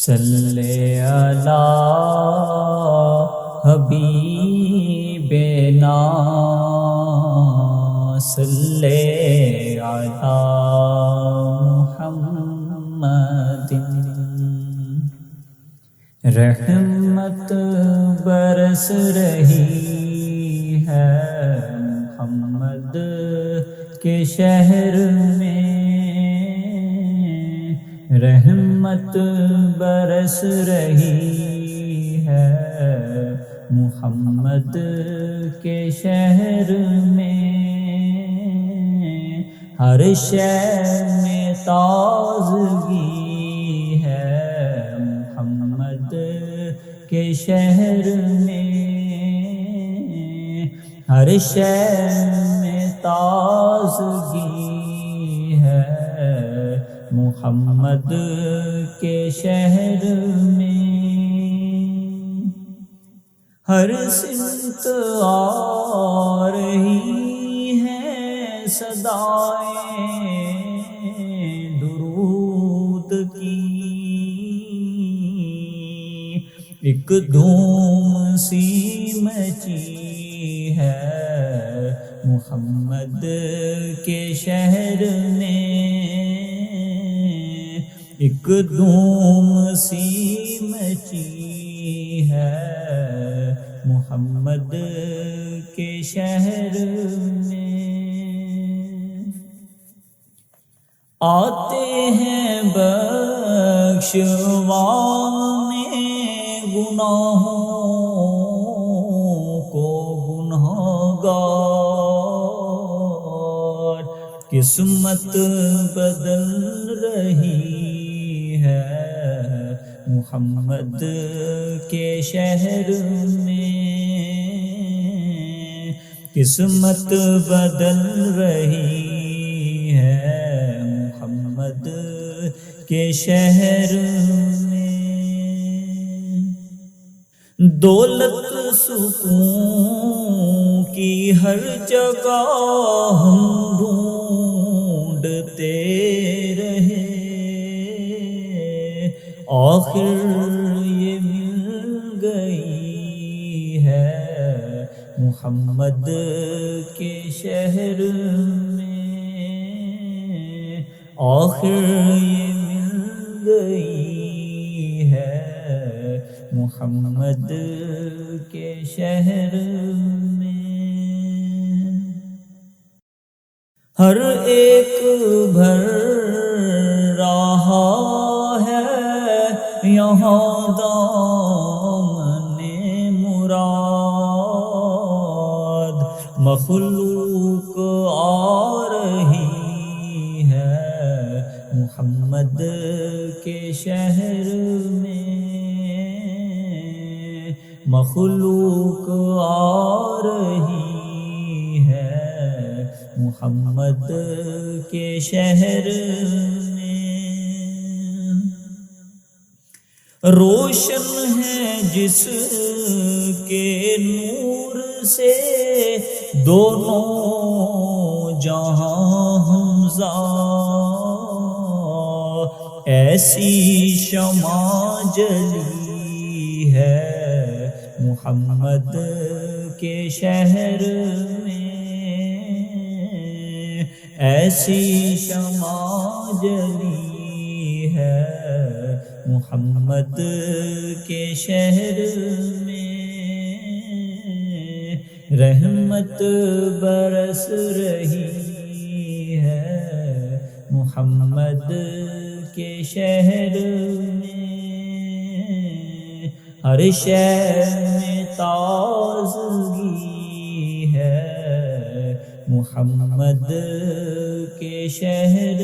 صلی علی حبیبنا صلی علی محمد رحمت برس رہی ہے محمد کے شہر میں، رحمت برس رہی ہے محمد کے شہر میں، ہر شے میں تازگی ہے محمد کے شہر میں، ہر شے میں تازگی ہے محمد کے شہر میں، ہر سمت آ رہی ہیں صدائیں درود کی، ایک دھوم سی مچی ہے محمد کے شہر میں، ایک دھوم سی مچی ہے محمد کے شہر میں، آتے ہیں بخشوانے گناہوں کو گنہگار، قسمت بدل رہی ہے محمد کے شہر میں، قسمت بدل رہی ہے محمد کے شہر میں، دولت سکون کی ہر جگہ ہم ڈھونڈتے رہے، آخر یہ مل گئی ہے محمد کے شہر میں، آخر یہ مل گئی ہے محمد کے شہر میں، ہر ایک بھر رہا ہے یہاں دامن مراد، مخلوق آ رہی ہے محمد کے شہر میں، مخلوق آ رہی ہے محمد کے شہر میں، روشن ہے جس کے نور سے دونوں جہاں ہمزہ، ایسی شمع جلی ہے محمد کے شہر میں، ایسی شمع جلی ہے محمد کے شہر میں، رحمت برس رہی ہے محمد کے شہر میں، ہر شے میں تازگی ہے محمد کے شہر